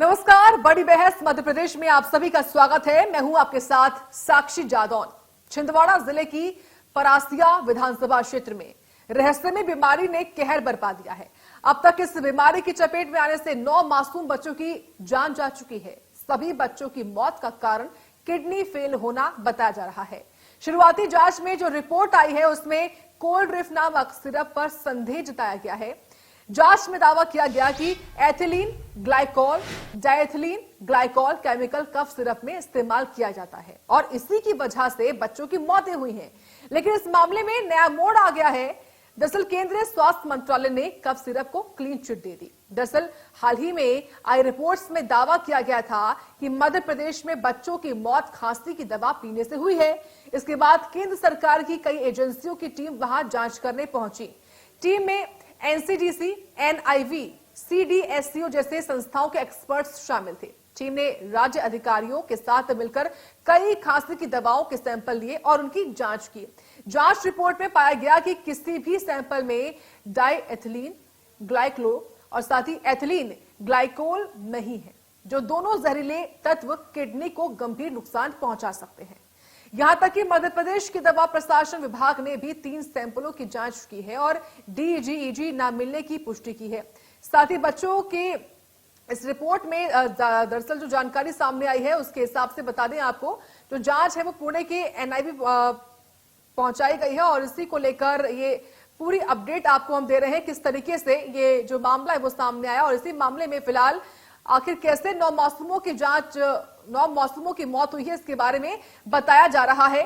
नमस्कार, बड़ी बहस मध्य प्रदेश में आप सभी का स्वागत है। मैं हूं आपके साथ साक्षी जादौन। छिंदवाड़ा जिले की परासिया विधानसभा क्षेत्र में रहस्यमय बीमारी ने कहर बरपा दिया है। अब तक इस बीमारी की चपेट में आने से 9 मासूम बच्चों की जान जा चुकी है। सभी बच्चों की मौत का कारण किडनी फेल होना बताया जा रहा है। शुरुआती जांच में जो रिपोर्ट आई है उसमें कोल्ड्रिफ नामक सिरप पर संदेह जताया गया है। जांच में दावा किया गया कि ethylene glycol diethylene glycol chemical cough syrup में इस्तेमाल किया जाता है और इसी की वजह से बच्चों की मौतें हुई हैं। लेकिन इस मामले में नया मोड़ आ गया है। दरअसल केंद्रीय स्वास्थ्य मंत्रालय ने कफ सिरप को क्लीन चिट दे दी। दरअसल हाल ही में आई रिपोर्ट्स में दावा किया गया था कि मध्य प्रदेश में बच्चों की मौत खांसी की दवा पीने से हुई है। इसके बाद केंद्र सरकार की कई एजेंसियों की टीम वहां जांच करने पहुंची। टीम में एनसीडीसी, एनआईवी, सीडीएससीओ जैसे संस्थाओं के एक्सपर्ट्स शामिल थे। टीम ने राज्य अधिकारियों के साथ मिलकर कई खांसी की दवाओं के सैंपल लिए और उनकी जांच की। जांच रिपोर्ट में पाया गया कि किसी भी सैंपल में डायथिलीन ग्लाइकोल और साथ ही एथिलीन ग्लाइकोल नहीं है, जो दोनों जहरीले तत्व किडनी को गंभीर नुकसान पहुंचा सकते हैं। यहां तक कि मध्य प्रदेश के दवा प्रशासन विभाग ने भी 3 सैंपलों की जांच की है और डीजीईजी न मिलने की पुष्टि की है। साथ ही बच्चों के इस रिपोर्ट में दरअसल जो जानकारी सामने आई है उसके हिसाब से बता दें आपको, जो जांच है वो पुणे के एनआईवी पहुंचाई गई है और इसी को लेकर ये पूरी अपडेट आपको हम दे रहे हैं किस तरीके से ये जो मामला है वो सामने आया। और इसी मामले में फिलहाल आखिर कैसे 9 मासूमों की मौत हुई है, इसके बारे में बताया जा रहा है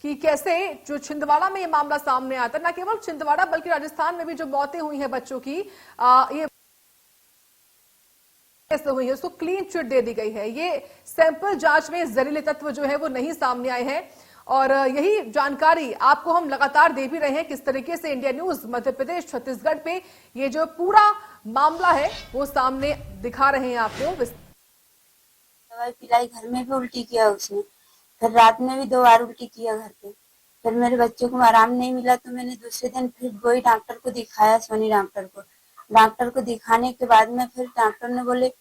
कि कैसे जो छिंदवाड़ा में ये मामला सामने आता है, न केवल छिंदवाड़ा बल्कि राजस्थान में भी जो मौतें हुई हैं बच्चों की ये हुई है उसको क्लीन चिट दे दी गई है। ये सैंपल जांच में जहरीले तत्व जो है वो नहीं सामने आए हैं और यही जानकारी आपको हम लगातार दे भी रहे हैं किस तरीके से इंडिया न्यूज मध्य प्रदेश छत्तीसगढ़ पे ये जो पूरा मामला है वो सामने दिखा रहे हैं आपको। दवाई पिलाई, घर में भी उल्टी किया उसने, फिर रात में भी 2 बार उल्टी किया घर पे। फिर मेरे बच्चों को आराम नहीं मिला तो मैंने दूसरे दिन फिर वही डॉक्टर को दिखाया, सोनी डॉक्टर को। डॉक्टर को दिखाने के बाद में फिर डॉक्टर ने बोले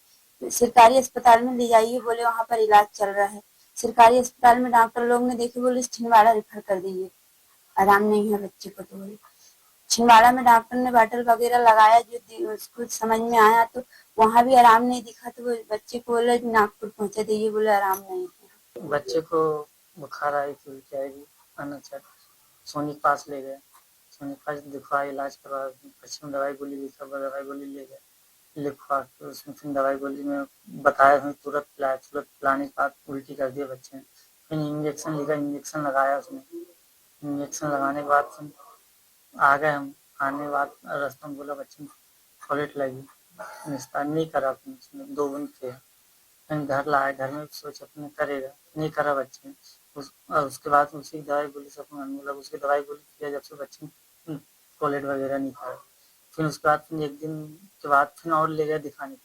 सरकारी अस्पताल में ले जाइए, बोले वहां पर इलाज चल रहा है। सरकारी अस्पताल में डॉक्टर लोग ने देखे, बोले छिंदवाड़ा रेफर कर दीजिए, आराम नहीं है बच्चे को। तो बोले छिंदवाड़ा में डॉक्टर ने बॉटल वगैरह लगाया, जो उसको समझ में आया, तो वहाँ भी आराम नहीं दिखा तो वो बच्चे को बोले नागपुर पहुंचा दीजिए, बोले आराम नहीं है। बच्चे को बुखार आई थी, उल्टी आई थी, सोनी के पास ले गए। सोनी के पास दिखवा इलाज करवा, पश्चिम दवाई गोली लिखा, दवाई गोली ले गए लिखवा के उसमें फिर दवाई गोली में बताया हमें तुरंत पिलाया। तुरंत पिलाने के बाद उल्टी कर दिया बच्चे ने। फिर इंजेक्शन लिखा, इंजेक्शन लगाया उसने। इंजेक्शन लगाने के बाद फिर आ गए हम। आने के बाद रास्ते में बोला बच्चे में फॉलेट लगी, निस्तार नहीं करा, उसने 2 बंद किया। फिर घर लाया, घर में सोच अपने करेगा, नहीं करा बच्चे ने। उसके बाद उसी दवाई गोली से मतलब उसकी दवाई गोली किया जब से बच्चे ने फॉलेट वगैरह नहीं खाया। फिर उसके बाद फिर 1 दिन के बाद फिर और ले गया दिखाने।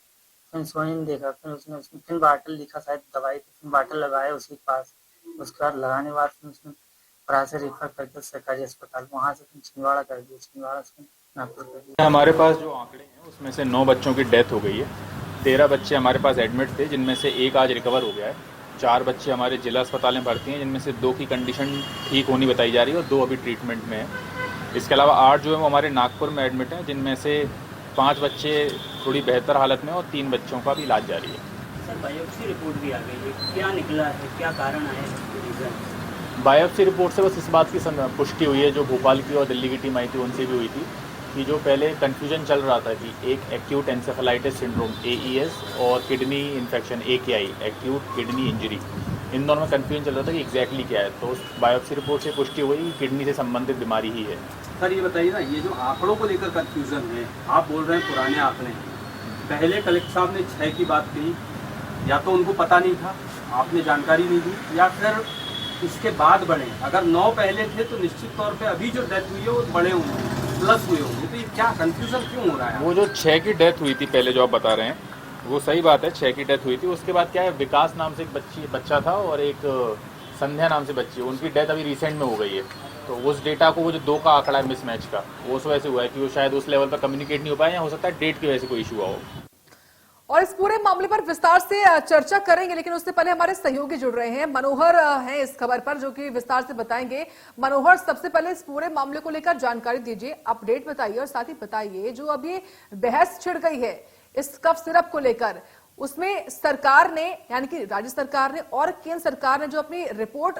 फिर सोनी ने देखा, फिर उसने फिर बाटल लिखा शायद दवाई, फिर बाटल लगाया उसके पास। उसके बाद लगाने के बाद फिर उसने परा से रेफर करके सरकारी अस्पताल, वहाँ से फिर छिंदवाड़ा कर दिया, छिंदवाड़ा से नागपुर कर दिया। हमारे पास जो आंकड़े हैं उसमें से 9 बच्चों की डेथ हो गई है। 13 बच्चे हमारे पास एडमिट थे, जिनमें से 1 आज रिकवर हो गया है। 4 बच्चे हमारे जिला अस्पताल में भर्ती हैं, जिनमें से 2 की कंडीशन ठीक होनी बताई जा रही है और 2 अभी ट्रीटमेंट में है। इसके अलावा 8 जो है वो हमारे नागपुर में एडमिट हैं, जिनमें से 5 बच्चे थोड़ी बेहतर हालत में और 3 बच्चों का भी इलाज जारी है। सर, बायोप्सी रिपोर्ट भी आ गई है, क्या निकला है, क्या कारण आया है? बायोप्सी रिपोर्ट से बस इस बात की पुष्टि हुई है, जो भोपाल की और दिल्ली की टीम आई थी उनसे भी हुई थी, कि जो पहले कन्फ्यूजन चल रहा था कि एक एक्यूट एंसेफेलाइटिस सिंड्रोम AES और kidney infection AKI acute kidney injury, इन दोनों में कन्फ्यूजन चल रहा था कि एग्जैक्टली क्या है। तो बायोप्सी रिपोर्ट से पुष्टि हुई कि किडनी से संबंधित बीमारी ही है। सर ये बताइए ना, ये जो आंकड़ों को लेकर कन्फ्यूजन है, आप बोल रहे हैं पुराने आंकड़े हैं। पहले कलेक्टर साहब ने 6 की बात कही, या तो उनको पता नहीं था, आपने जानकारी नहीं दी, या फिर इसके बाद बढ़े। अगर 9 पहले थे तो निश्चित तौर पे अभी जो डेथ हुई है वो बड़े होंगे, प्लस हुए होंगे। तो ये क्या कन्फ्यूजन क्यों हो रहा है? वो जो 6 की डेथ हुई थी पहले जो आप बता रहे हैं वो सही बात है, 6 की डेथ हुई थी। उसके बाद क्या है, विकास नाम से एक बच्चा था और एक संध्या नाम से बच्ची, उनकी डेथ अभी रिसेंट में हो गई है। तो उस डेटा को वो जो 2 का आंकड़ा है मिसमैच का, वो उस वजह से हुआ है कि वो शायद उस लेवल पर कम्युनिकेट नहीं हो पाया, या हो सकता है डेट की वजह से कोई इशू हुआ हो। और इस पूरे मामले पर विस्तार से चर्चा करेंगे, लेकिन उससे पहले हमारे सहयोगी जुड़ रहे हैं। मनोहर हैं इस खबर पर, जो कि विस्तार से बताएंगे। मनोहर, सबसे पहले इस पूरे मामले को लेकर जानकारी दीजिए, अपडेट बताइए और साथ ही बताइए जो अब ये बहस छिड़ गई है इस कफ सिरप को लेकर, उसमें सरकार ने, यानी कि राज्य सरकार ने और केंद्र सरकार ने जो अपनी रिपोर्ट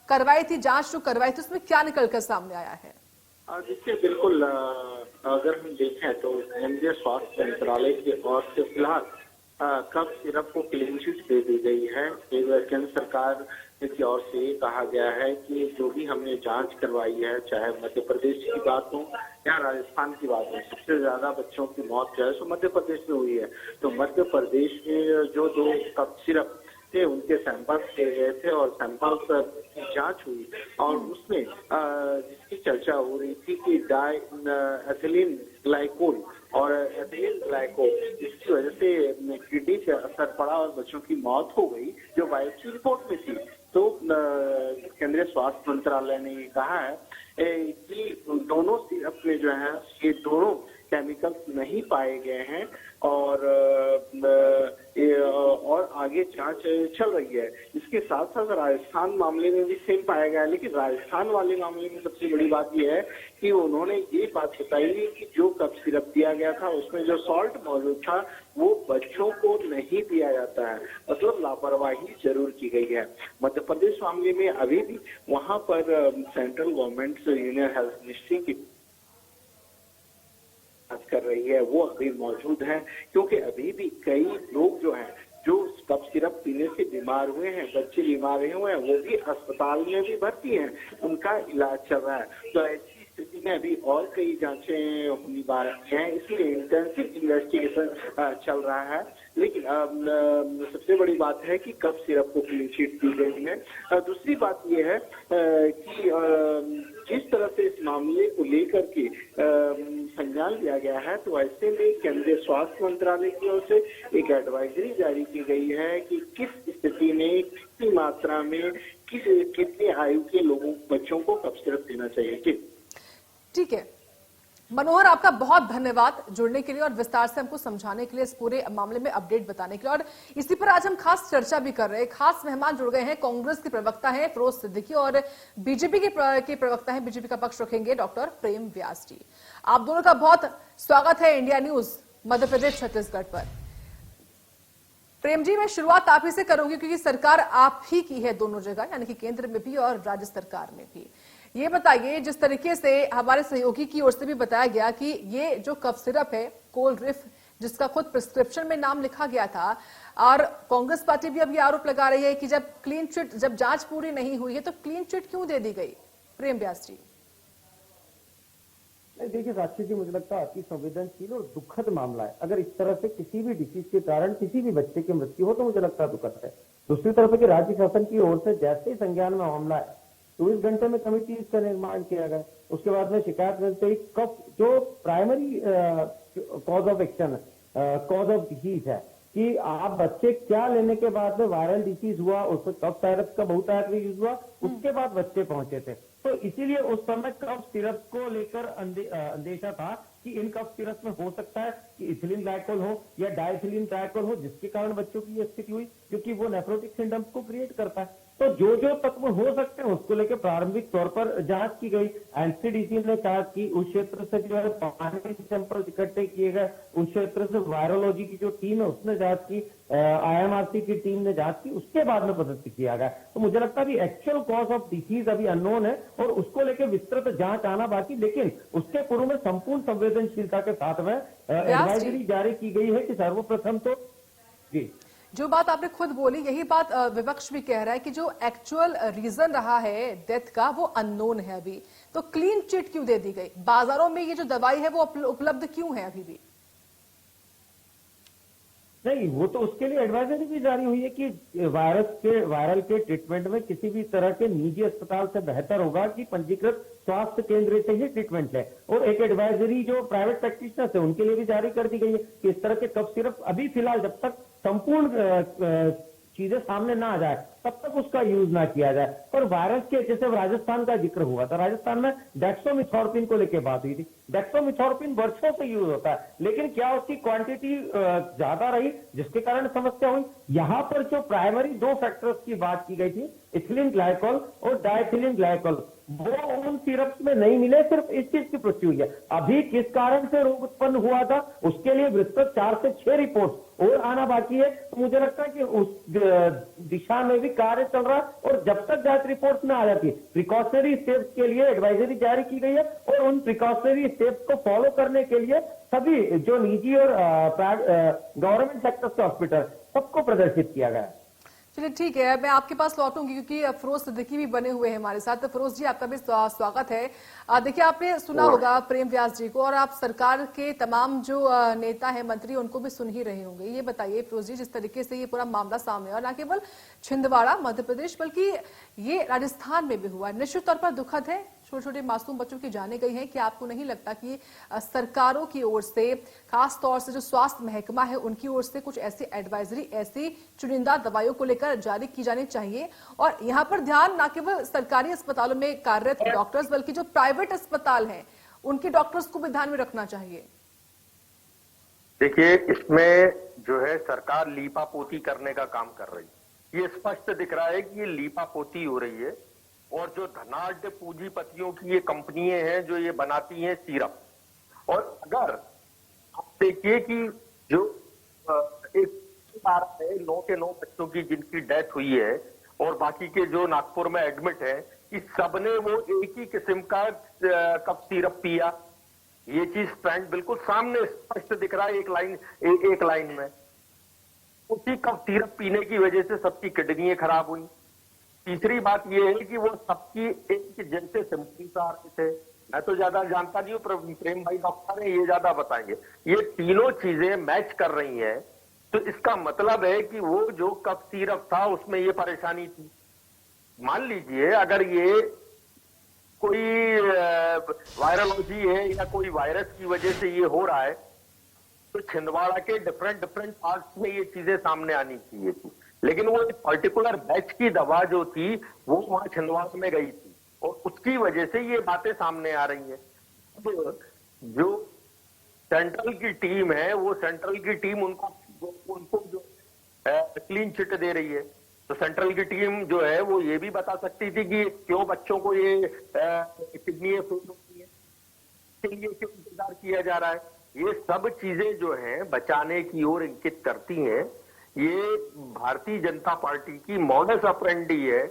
करवाई थी, जांच जो करवाई थी, उसमें क्या निकलकर सामने आया है? देखिए, बिल्कुल अगर हम देखें तो केंद्रीय स्वास्थ्य मंत्रालय की ओर से फिलहाल कफ सिरप को क्लीन चिट दे दी गई है। केंद्र सरकार की ओर से ये कहा गया है कि जो भी हमने जांच करवाई है, चाहे मध्य प्रदेश की बात हो या राजस्थान की बात हो, सबसे ज्यादा बच्चों की मौत जो है सो मध्य प्रदेश में हुई है। तो मध्य प्रदेश में जो 2 कफ सिरप थे उनके सैंपल्स लिए गए थे और सैंपल्स की जांच हुई और उसमें जिसकी चर्चा हो रही थी कि एथिलीन ग्लाइकोल और एथिलीन ग्लाइकोल, इसकी वजह से किडनी पे असर पड़ा और बच्चों की मौत हो गई, जो बायोप्सी रिपोर्ट में थी। तो केंद्रीय स्वास्थ्य मंत्रालय ने ये कहा है कि दोनों सिरप में जो है ये दोनों केमिकल्स नहीं पाए गए हैं और आगे जांच चल रही है। इसके साथ साथ राजस्थान मामले में भी सेम पाया गया है, लेकिन राजस्थान वाले मामले में सबसे बड़ी बात यह है कि उन्होंने ये बात बताई कि जो कफ सिरप दिया गया था उसमें जो सॉल्ट मौजूद था वो बच्चों को नहीं दिया जाता है, मतलब लापरवाही जरूर की गई है। मध्य प्रदेश मामले में अभी भी वहां पर central government union health ministry की कर रही है, वो अभी मौजूद है, क्योंकि अभी भी कई लोग जो हैं जो कफ सिरप पीने से बीमार हुए हैं, बच्चे बीमार हुए हैं, वो भी अस्पताल में भी भर्ती हैं, उनका इलाज चल रहा है। तो ऐसी स्थिति में अभी और कई जांचें होनी बाकी हैं, इसलिए इंटेंसिव इन्वेस्टिगेशन चल रहा है। लेकिन सबसे बड़ी बात है कि कफ सिरप को क्लीन चिट दी गई है। दूसरी बात यह है कि जिस तरह से इस मामले को लेकर के संज्ञान लिया गया है, तो ऐसे में केंद्रीय स्वास्थ्य मंत्रालय की ओर से एक एडवाइजरी जारी की गई है कि किस स्थिति में, कितनी मात्रा में, कितने आयु के लोगों, बच्चों को कफ सिरप देना चाहिए। ठीक है मनोहर, आपका बहुत धन्यवाद जुड़ने के लिए और विस्तार से हमको समझाने के लिए, इस पूरे मामले में अपडेट बताने के लिए। और इसी पर आज हम खास चर्चा भी कर रहे हैं। खास मेहमान जुड़ गए हैं, कांग्रेस के प्रवक्ता हैं फिरोज सिद्दीकी और बीजेपी के प्रवक्ता हैं, बीजेपी का पक्ष रखेंगे डॉक्टर प्रेम व्यास जी। आप दोनों का बहुत स्वागत है इंडिया न्यूज मध्य प्रदेश छत्तीसगढ़ पर। प्रेम जी, मैं शुरुआत आप ही से करूंगी क्योंकि सरकार आप ही की है दोनों जगह, यानी कि केंद्र में भी और राज्य सरकार में भी। ये बताइए, जिस तरीके से हमारे सहयोगी की ओर से भी बताया गया कि ये जो कफ सिरप है कोलरिफ, जिसका खुद प्रिस्क्रिप्शन में नाम लिखा गया था, और कांग्रेस पार्टी भी अब ये आरोप लगा रही है कि जब जांच पूरी नहीं हुई है तो क्लीन चिट क्यों दे दी गई? प्रेम व्यास जी। देखिए साक्षी जी, मुझे लगता है अति संवेदनशील और दुखद मामला है। अगर इस तरह से किसी भी डिसीज के कारण किसी भी बच्चे की मृत्यु हो तो मुझे लगता है दुखद है। दूसरी तरफ कि राज्य शासन की ओर से जैसे ही संज्ञान में मामला है 24 घंटे में कमेटी का निर्माण किया गया। उसके बाद में शिकायत मिलते ही कफ जो primary cause of action, cause of disease है कि आप बच्चे क्या लेने के बाद में वायरल डिसीज हुआ, उसमें कफ साइरप का बहुतायत यूज हुआ, उसके बाद बच्चे पहुंचे थे। तो इसीलिए उस समय कफ सिरप को लेकर अंदेशा था कि इन कफ सिरप में हो सकता है कि इथिलीन ग्लाइकोल हो या डाइथिलीन ग्लाइकोल हो, जिसके कारण बच्चों की ये स्थिति हुई, क्योंकि वो नेफ्रोटिक सिंड्रोम को क्रिएट करता है। तो जो तत्व हो सकते हैं उसको लेकर प्रारंभिक तौर पर जांच की गई। एनसीडीसी ने कहा कि उस क्षेत्र से जो है पानी सैंपल इकट्ठे किए गए, उस क्षेत्र से वायरोलॉजी की जो टीम है उसने जांच की, आईएमआरसी की टीम ने जांच की, उसके बाद में प्रदर्शित किया गया। तो मुझे लगता है कि एक्चुअल कॉज ऑफ डिसीज अभी अननोन है और उसको लेकर विस्तृत जांच आना बाकी, लेकिन उसके पूर्व में संपूर्ण संवेदनशीलता के साथ में एडवाइजरी जारी की गई है कि सर्वप्रथम तो जी जो बात आपने खुद बोली, यही बात विपक्ष भी कह रहा है कि जो एक्चुअल रीजन रहा है डेथ का वो अननोन है अभी। तो क्लीन चिट क्यों दे दी गई? बाजारों में ये जो दवाई है वो उपलब्ध क्यों है अभी भी? नहीं, वो तो उसके लिए एडवाइजरी भी जारी हुई है कि वायरल के ट्रीटमेंट में किसी भी तरह के निजी अस्पताल से बेहतर होगा कि पंजीकृत स्वास्थ्य केंद्र से ही ट्रीटमेंट ले। और एक एडवाइजरी जो प्राइवेट प्रैक्टिशनर्स है उनके लिए भी जारी कर दी गई है कि इस तरह के कफ सिरप अभी फिलहाल जब तक संपूर्ण चीजें सामने ना आ जाए तब तक उसका यूज ना किया जाए। पर वायरस के, जैसे राजस्थान का जिक्र हुआ था, राजस्थान में डेक्सोमिथॉर्पिन को लेकर बात हुई थी। डेक्सोमिथॉर्पिन वर्षों से यूज होता है, लेकिन क्या उसकी क्वांटिटी ज्यादा रही जिसके कारण समस्या हुई। यहाँ पर जो प्राइमरी 2 फैक्टर्स की बात की गई थी, इथिलीन ग्लाइकोल और डाइथिलीन ग्लाइकोल, वो उन सिरप में नहीं मिले, सिर्फ इस चीज की पुष्टि हुई है। अभी किस कारण से रोग उत्पन्न हुआ था उसके लिए विस्तृत 4 से 6 रिपोर्ट और आना बाकी है। तो मुझे लगता है कि उस दिशा में भी कार्य चल रहा है, और जब तक जांच रिपोर्ट में आ जाती है, प्रिकॉशनरी स्टेप्स के लिए एडवाइजरी जारी की गई है, और उन प्रिकॉशनरी स्टेप्स को फॉलो करने के लिए सभी जो निजी और गवर्नमेंट सेक्टर के हॉस्पिटल सबको प्रदर्शित किया गया है। चलिए ठीक है, मैं आपके पास लौटूंगी क्योंकि फिरोज सिद्दीकी भी बने हुए हैं हमारे साथ। तो फिरोज जी, आपका भी स्वागत है। देखिए, आपने सुना होगा प्रेम व्यास जी को, और आप सरकार के तमाम जो नेता हैं, मंत्री, उनको भी सुन ही रहे होंगे। ये बताइए फिरोज जी, जिस तरीके से ये पूरा मामला सामने आया, और न केवल छिंदवाड़ा मध्य प्रदेश बल्कि ये राजस्थान में भी हुआ, निश्चित तौर पर दुखद है। छोटे छोटे मासूम बच्चों की जाने गई हैं। कि आपको नहीं लगता कि सरकारों की ओर से, खास तौर से जो स्वास्थ्य महकमा है उनकी ओर से कुछ ऐसी एडवाइजरी, ऐसी चुनिंदा दवाइयों को लेकर जारी की जानी चाहिए? और यहाँ पर ध्यान न केवल सरकारी अस्पतालों में कार्यरत डॉक्टर्स बल्कि जो प्राइवेट अस्पताल हैं उनके डॉक्टर्स को भी ध्यान में रखना चाहिए। देखिए, इसमें जो है सरकार लीपापोती करने का काम कर रही है। ये स्पष्ट दिख रहा है कि ये लीपापोती हो रही है, और जो धनाढ्य पूंजीपतियों की ये कंपनियां हैं जो ये बनाती हैं सीरप। और अगर आप देखिए कि जो एक 9 के 9 बच्चों की जिनकी डेथ हुई है और बाकी के जो नागपुर में एडमिट है, कि सबने वो एक ही किस्म का कफ सीरप पिया। ये चीज ट्रेंड बिल्कुल सामने स्पष्ट दिख रहा है एक लाइन में। उसी कफ सीरप पीने की वजह से सबकी किडनी खराब हुई। तीसरी बात यह है कि वो सबकी एक जैसे सिम्पटम्स आ रहे थे। मैं तो ज्यादा जानता नहीं हूँ, प्रेम भाई डॉक्टर है, ये ज्यादा बताएंगे। ये तीनों चीजें मैच कर रही हैं, तो इसका मतलब है कि वो जो कफ सीरप था उसमें ये परेशानी थी। मान लीजिए अगर ये कोई वायरोलॉजी है या कोई वायरस की वजह से ये हो रहा है, तो छिंदवाड़ा के डिफरेंट पार्ट्स में ये चीजें सामने आनी चाहिए थी। लेकिन वो एक पर्टिकुलर बैच की दवा जो थी वो वहां छिंदवाड़ा में गई थी, और उसकी वजह से ये बातें सामने आ रही हैं। तो जो सेंट्रल की टीम है, वो सेंट्रल की टीम उनको जो क्लीन चिट दे रही है। तो सेंट्रल की टीम जो है वो ये भी बता सकती थी कि क्यों बच्चों को ये किडनी फेल होती है, इसके लिए क्यों इंतजार किया जा रहा है। ये सब चीजें जो है बचाने की ओर इंगित करती हैं। ये भारतीय जनता पार्टी की मॉडस ऑपरेंडी है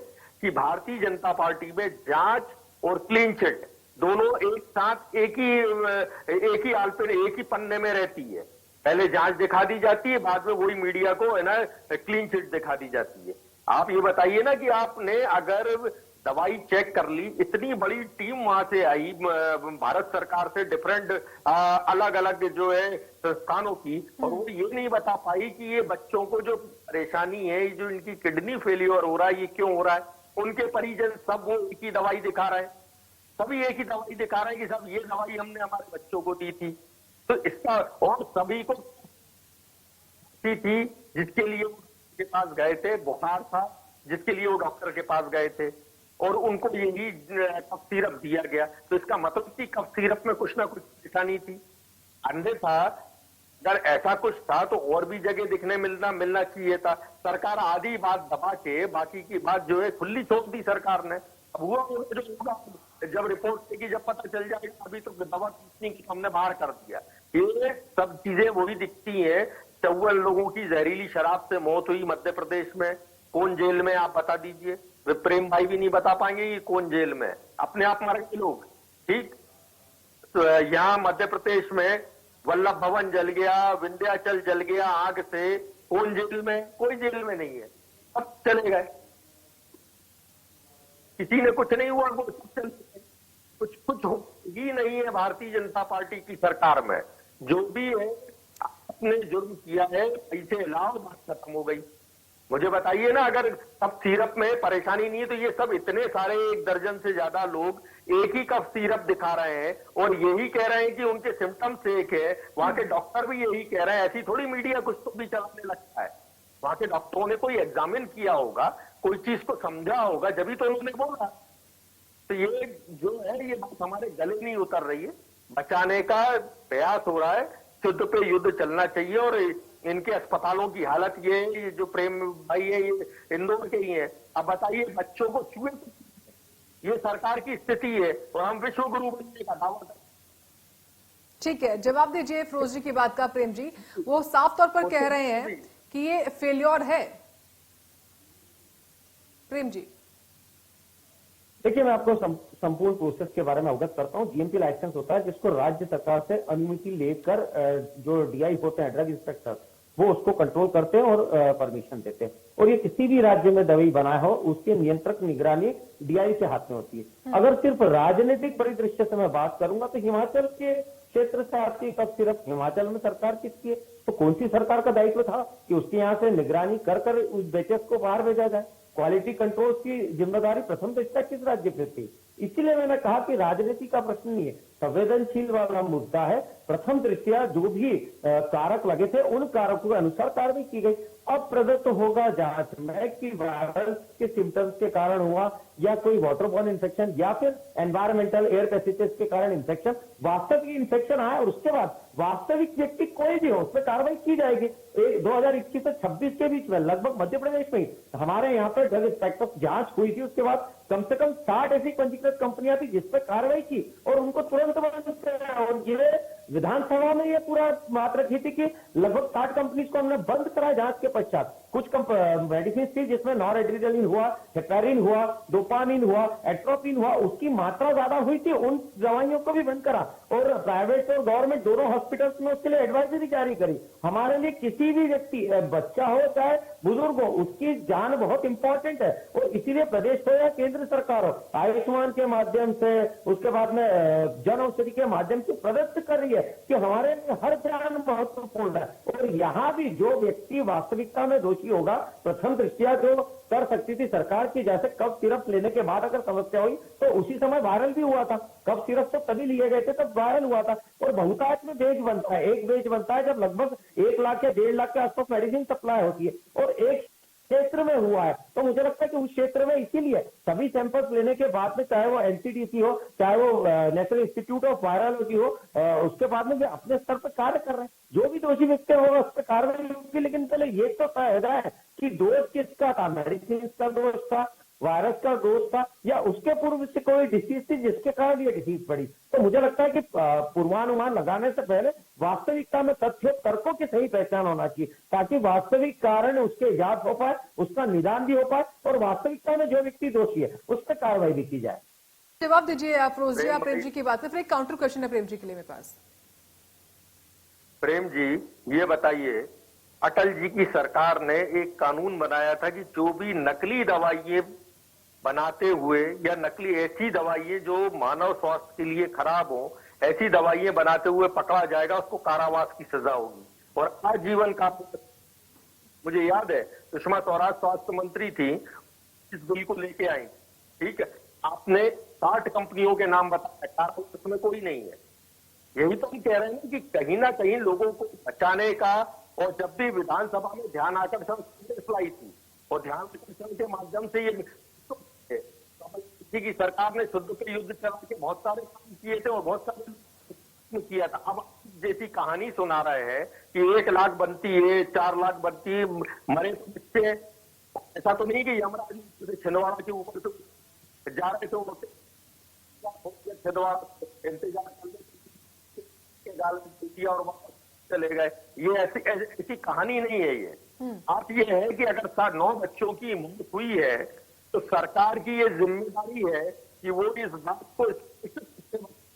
कि भारतीय जनता पार्टी में जांच और क्लीन चिट दोनों एक साथ एक ही आल पे, एक ही पन्ने में रहती है। पहले जांच दिखा दी जाती है, बाद में वही मीडिया को है ना क्लीन चिट दिखा दी जाती है। आप ये बताइए ना कि आपने अगर दवाई चेक कर ली, इतनी बड़ी टीम वहां से आई भारत सरकार से, डिफरेंट अलग अलग जो है संस्थानों की, और वो ये नहीं बता पाई कि ये बच्चों को जो परेशानी है, जो इनकी किडनी फेलियर हो रहा है, ये क्यों हो रहा है। उनके परिजन सब वो एक ही दवाई दिखा रहे हैं, सभी एक ही दवाई दिखा रहे हैं कि सब ये दवाई हमने हमारे बच्चों को दी थी। तो इसका, और सभी को थी जिसके लिए के पास गए थे, बुखार था जिसके लिए वो डॉक्टर के पास गए थे, और उनको यही कफ सीरप दिया गया। तो इसका मतलब कि कफ सीरप में कुछ ना कुछ परेशानी थी। अन्यथा अगर ऐसा कुछ था तो और भी जगह दिखने मिलना चाहिए था। सरकार आधी बात दबा के बाकी की बात जो है खुली छोड़ दी सरकार ने। अब हुआ जो होगा, जब रिपोर्ट की जब पता चल जाएगा, अभी तो दवा की हमने बाहर कर दिया। ये सब चीजें वही दिखती हैं। 54 लोगों की जहरीली शराब से मौत हुई मध्य प्रदेश में, कौन जेल में आप बता दीजिए। वे प्रेम भाई भी नहीं बता पाएंगे कि कौन जेल में, अपने आप मरेंगे लोग। ठीक, तो यहाँ मध्य प्रदेश में वल्लभ भवन जल गया, विंध्याचल जल गया आग से, कौन जेल में? कोई जेल में नहीं है, सब चले गए, किसी ने कुछ नहीं हुआ, वो सब चले गए। कुछ ही नहीं है भारतीय जनता पार्टी की सरकार में। जो भी है आपने जुर्म किया है, पैसे लाओ, बात खत्म हो गई। मुझे बताइए ना, अगर कफ सीरप में परेशानी नहीं है तो ये सब इतने सारे 1 दर्जन से ज्यादा लोग एक ही कफ सीरप दिखा रहे हैं और यही कह रहे हैं कि उनके सिम्टम्स एक है। वहां के डॉक्टर भी यही कह रहे हैं। ऐसी थोड़ी मीडिया कुछ तो भी चलाने लगता है। वहां के डॉक्टरों ने कोई एग्जामिन किया होगा, कोई चीज को समझा होगा, जब ही तो उन्होंने बोला। तो ये जो है ये बात हमारे गले नहीं उतर रही है। बचाने का प्रयास हो रहा है, युद्ध पे युद्ध चलना चाहिए। और इनके अस्पतालों की हालत ये जो प्रेम भाई है ये इंदौर के ही है। अब बताइए बच्चों को चूहे, ये सरकार की स्थिति है और हम विश्व गुरु बनने का दावा करते हैं। ठीक है, जवाब दीजिए फिरोज जी की बात का। प्रेम जी वो साफ तौर पर कह रहे हैं कि ये फेल्योर है। प्रेम जी देखिए, मैं आपको संपूर्ण प्रोसेस के बारे में अवगत करता हूं। जीएमपी लाइसेंस होता है जिसको राज्य सरकार से अनुमति लेकर जो डीआई होते हैं, ड्रग इंस्पेक्टर, वो उसको कंट्रोल करते हैं और परमिशन देते हैं। और ये किसी भी राज्य में दवाई बनाया हो उसके नियंत्रक निगरानी डीआई के हाथ में होती है। अगर सिर्फ राजनीतिक परिदृश्य से मैं बात करूंगा तो हिमाचल के क्षेत्र से आती कफ सिरप हिमाचल में सरकार किसकी है? तो कौन सी सरकार का दायित्व था कि उसके यहाँ से निगरानी कर उस बेचेस को बाहर भेजा जाए? क्वालिटी कंट्रोल की जिम्मेदारी प्रथम दृष्टया किस राज्य पे थी? इसीलिए मैंने कहा कि राजनीति का प्रश्न नहीं है, संवेदनशील वाला मुद्दा है। प्रथम दृष्टया जो भी कारक लगे थे उन कारकों के अनुसार कार्रवाई की गई। अब प्रदत्त होगा जांच में कि वायरस के सिम्टम्स के कारण हुआ या कोई वाटरबॉर्न इन्फेक्शन या फिर एनवायरमेंटल एयर पैसेजेस के कारण इन्फेक्शन, वास्तविक इन्फेक्शन आया और उसके बाद वास्तविक व्यक्ति कोई भी हो उस पर कार्रवाई की जाएगी। 2021 से 26 के बीच में लगभग मध्य प्रदेश में हमारे यहाँ पर ड्रग इंस्पेक्टर जांच हुई थी। उसके बाद कम से कम 60 ऐसी पंजीकृत कंपनियां थी जिस पर कार्रवाई की और उनको तुरंत बंद कराया। और ये विधानसभा में ये पूरा बात रखी थी कि लगभग 60 कंपनीज को हमने बंद कराया जांच के पश्चात। कुछ मेडिसिन थी जिसमें नॉरएड्रेनालिन हुआ, हेपेरिन हुआ, डोपामिन हुआ, एट्रोपिन हुआ, उसकी मात्रा ज्यादा हुई थी, उन दवाइयों को भी बंद करा। और प्राइवेट और गवर्नमेंट दोनों हॉस्पिटल्स में उसके लिए एडवाइजरी जारी करी। हमारे लिए किसी भी व्यक्ति, बच्चा हो चाहे बुजुर्ग हो, उसकी जान बहुत इंपॉर्टेंट है। और इसीलिए प्रदेश हो या केंद्र सरकार हो, आयुष्मान के माध्यम से, उसके बाद में जन औषधि के माध्यम से प्रदत्त कर रही है कि हमारे लिए हर जान महत्वपूर्ण है। और यहाँ भी जो व्यक्ति वास्तविकता में दोषी होगा, प्रथम दृष्टया जो कर सकती थी सरकार की, जैसे कफ सिरप लेने के बाद अगर समस्या हुई तो उसी समय वायरल भी हुआ था। कफ सिरप तो तभी लिए गए थे तब वायरल हुआ था। और बहुतायत में बेच बनता है, एक बेच बनता है जब लगभग 1 लाख या 1.5 लाख के आसपास मेडिसिन सप्लाई होती है और एक क्षेत्र में हुआ है। तो मुझे लगता है कि उस क्षेत्र में इसीलिए सभी सैंपल्स लेने के बाद में, चाहे वो एनसीडीसी हो, चाहे वो नेशनल इंस्टीट्यूट ऑफ वायरोलॉजी हो, उसके बाद में वे अपने स्तर पर कार्य कर रहे हैं। जो भी दोषी व्यक्ति होगा उस पर कार्रवाई होगी। लेकिन पहले ये तो तय है कि दोष किसका था, मेडिसिन का दोष था, वायरस का दोष था, या उसके पूर्व से कोई डिसीज थी जिसके कारण ये डिसीज पड़ी। तो मुझे लगता है कि पूर्वानुमान लगाने से पहले वास्तविकता में तथ्य तर्कों की सही पहचान होना चाहिए, ताकि वास्तविक कारण उसके इजाद हो पाए, उसका निदान भी हो पाए और वास्तविकता में जो व्यक्ति दोषी है उस पर कार्रवाई भी की जाए। जवाब दीजिए आप फिरोज जी, आप प्रेम जी की बात है। फिर एक काउंटर क्वेश्चन है प्रेम जी के लिए मेरे पास। प्रेम जी, ये बताइए, अटल जी की सरकार ने एक कानून बनाया था कि जो भी नकली दवाइयां बनाते हुए या नकली ऐसी दवाइयां जो मानव स्वास्थ्य के लिए खराब हो, ऐसी दवाइयां बनाते हुए पकड़ा जाएगा उसको कारावास की सजा होगी और आजीवन का। मुझे याद है सुषमा स्वराज स्वास्थ्य मंत्री थी, इस बिल को लेके आई, ठीक है, आपने 60 कंपनियों के नाम बताया, उसमें कोई नहीं है। यही तो हम कह रहे हैं कि कहीं ना कहीं लोगों को बचाने का, और जब भी विधानसभा में ध्यान आकर्षण लाई थी और ध्यान आकर्षण के माध्यम से ये की सरकार ने शुद्ध पे युद्ध चला के बहुत सारे काम किए थे और बहुत सारे किया था। अब जैसी कहानी सुना रहे हैं कि 1 लाख बनती है, 4 लाख बनती है, मरे तो बच्चे। ऐसा तो नहीं कि यमराज छिंदवाड़ा के ऊपर तो जा रहे थे, छिंदवाड़ा इंतजार किया और वापस चले गए। ये ऐसी कहानी नहीं है। ये बात ये है कि अगर 9 बच्चों की मौत हुई है तो सरकार की ये जिम्मेदारी है कि वो इस बात को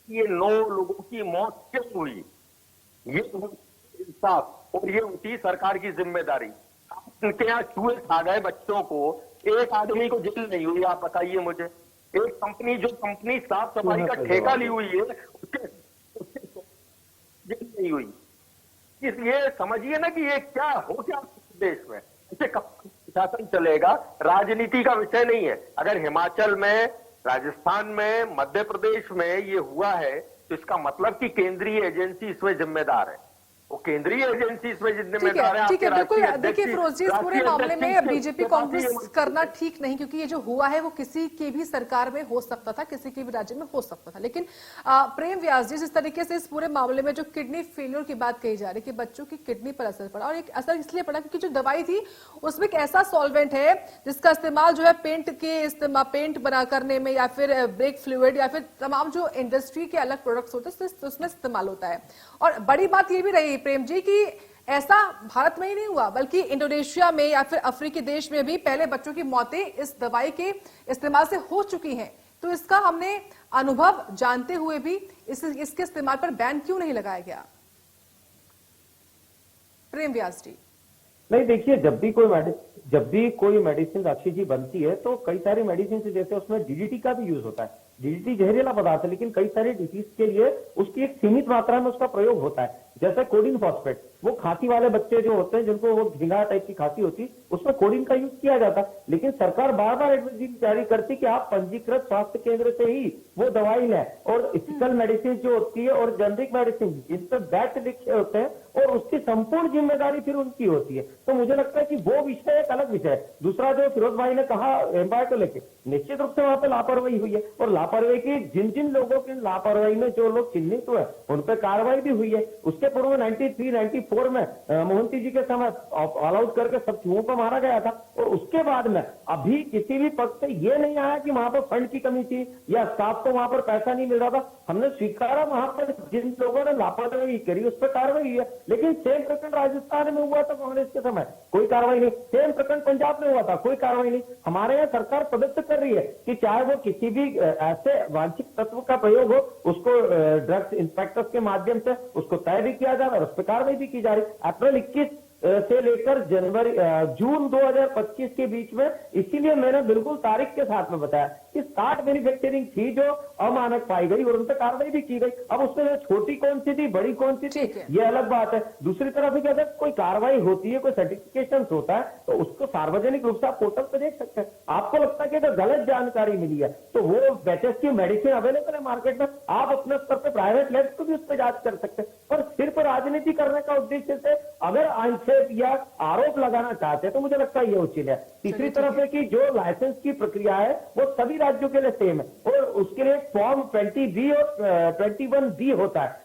ये 9 लोगों की मौत क्यों हुई, ये इंसाफ, और ये होती सरकार की जिम्मेदारी। उनके यहाँ चूहे खा गए बच्चों को, एक आदमी को जेल नहीं हुई, आप बताइए मुझे। एक कंपनी, जो कंपनी साफ सफाई का ठेका ली हुई है, उसके जेल नहीं हुई। ये समझिए ना कि ये क्या हो क्या देश में, इसे शासन चलेगा, राजनीति का विषय नहीं है। अगर हिमाचल में, राजस्थान में, मध्य प्रदेश में ये हुआ है तो इसका मतलब कि केंद्रीय एजेंसी इसमें जिम्मेदार है। वो केंद्रीय एजेंसी इसमें ठीक जिम्मेदार है, ठीक है, बिल्कुल। देखिए राष्ट्रीय फिरोज जी, इस पूरे राष्ट्रीय मामले में अध्यक्ष बीजेपी के पास कांग्रेस ये- करना ठीक नहीं, क्योंकि ये जो हुआ है वो किसी की भी सरकार में हो सकता था, किसी के भी राज्य में हो सकता था। लेकिन प्रेम व्यास जी, जिस तरीके से इस पूरे मामले में जो किडनी फेलियर की बात कही जा रही है कि बच्चों की किडनी पर असर पड़ा, और एक असर इसलिए पड़ा क्योंकि जो दवाई थी उसमें एक ऐसा सॉल्वेंट है जिसका इस्तेमाल जो है पेंट बना करने में, या फिर ब्रेक फ्लूइड, या फिर तमाम जो इंडस्ट्री के अलग प्रोडक्ट्स होते हैं उसमें इस्तेमाल होता है। और बड़ी बात ये भी रही प्रेम जी कि ऐसा भारत में ही नहीं हुआ, बल्कि इंडोनेशिया में या फिर अफ्रीकी देश में भी पहले बच्चों की मौतें इस दवाई के इस्तेमाल से हो चुकी हैं। तो इसका हमने अनुभव जानते हुए भी इसके इस्तेमाल पर बैन क्यों नहीं लगाया गया? प्रेम व्यास जी। नहीं, देखिए, जब भी कोई मेडिसिन साक्षी जी बनती है तो कई सारी मेडिसिन से, जैसे उसमें डीडीटी का भी यूज होता है। डीडीटी जहरीला पदार्थ है, लेकिन कई सारे डिसीज के लिए उसकी एक सीमित मात्रा में उसका प्रयोग होता है। जैसे कोडिन फॉस्फेट, वो खांसी वाले बच्चे जो होते हैं जिनको वो झिंगा टाइप की खांसी होती, उसमें कोडिन का यूज किया जाता। लेकिन सरकार बार बार एडवाइजरी जारी करती कि आप पंजीकृत स्वास्थ्य केंद्र से ही वो दवाई लें, और इथिकल मेडिसिन जो होती है और जेनरिक मेडिसिन जिस पर बैच लिखे होते हैं, और उसकी संपूर्ण जिम्मेदारी फिर उनकी होती है। तो मुझे लगता है कि वो विषय एक अलग विषय है। दूसरा, जो फिरोज भाई ने कहा एम्पायर को लेके, निश्चित रूप से वहां पर लापरवाही हुई है, और लापरवाही की जिन लोगों की लापरवाही में जो लोग चिन्हित हुए उन पर कार्रवाई भी हुई है। उसके पूर्व में 93-94 में मोहंती जी के समय ऑल आउट करके सब चूहों को मारा गया था, और उसके बाद में अभी किसी भी पक्ष से ये नहीं आया कि वहां पर फंड की कमी थी या स्टाफ को वहां पर पैसा नहीं मिल रहा था। हमने स्वीकारा वहां पर जिन लोगों ने लापरवाही करी उस पर कार्रवाई हुई है। लेकिन सेम प्रकरण राजस्थान में हुआ था कांग्रेस के समय, कोई कार्रवाई नहीं। सेम प्रकरण पंजाब में हुआ था, कोई कार्रवाई नहीं। हमारे यहाँ सरकार प्रदत्त कर रही है कि चाहे वो किसी भी ऐसे वांछित तत्व का प्रयोग हो, उसको ड्रग्स इंस्पेक्टर्स के माध्यम से उसको तय भी किया जा रहा है और उस पर कार्रवाई भी की जा रही। अप्रैल 21 से लेकर जून 2025 के बीच में, इसीलिए मैंने बिल्कुल तारीख के साथ में बताया कि 60 मैन्युफैक्चरिंग थी जो अमानक पाई गई और उन पर कार्रवाई भी की गई। अब उसमें छोटी कौन सी थी, बड़ी कौन सी थी, ये अलग बात है। दूसरी तरफ क्या है, कोई कार्रवाई होती है, कोई सर्टिफिकेशन होता है, तो उसको सार्वजनिक रूप से आप पोर्टल पर देख सकते हैं। आपको लगता है कि अगर गलत जानकारी मिली है तो वो बैचेस की मेडिसिन अवेलेबल है मार्केट में, आप अपने स्तर पर प्राइवेट लैब्स को भी उस पर जांच कर सकते हैं। पर सिर्फ राजनीति करने का उद्देश्य से अगर आंक्षेप या आरोप लगाना चाहते हैं तो मुझे लगता है ये उचित है। तीसरी तरफ है कि जो लाइसेंस की प्रक्रिया है वो सभी राज्यों के लिए सेम है, और उसके लिए फॉर्म 20B और 21B होता है।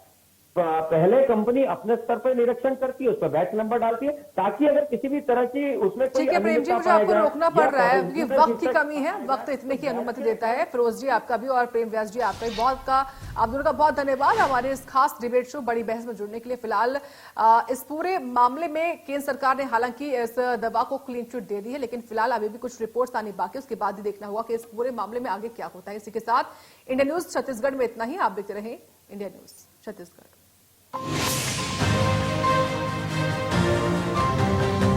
पहले कंपनी अपने स्तर पर निरीक्षण करती है, उस पर बैच नंबर डालती है, ताकि अगर किसी भी तरह की उसमें कोई ठीक है प्रेम जी, मुझे आपको रोकना पड़ रहा है क्योंकि वक्त की कमी है, वक्त इतने की अनुमति देता है। फिरोज जी आपका भी और प्रेम व्यास जी आपका भी आप दोनों का बहुत धन्यवाद हमारे इस खास डिबेट शो बड़ी बहस में जुड़ने के लिए। फिलहाल इस पूरे मामले में केंद्र सरकार ने हालांकि इस दवा को क्लीन चिट दे दी है, लेकिन फिलहाल अभी भी कुछ रिपोर्ट्स आनी बाकी है, उसके बाद ही देखना होगा कि इस पूरे मामले में आगे क्या होता है। इसी के साथ इंडिया न्यूज छत्तीसगढ़ में इतना ही। आप देखते रहे इंडिया न्यूज छत्तीसगढ़।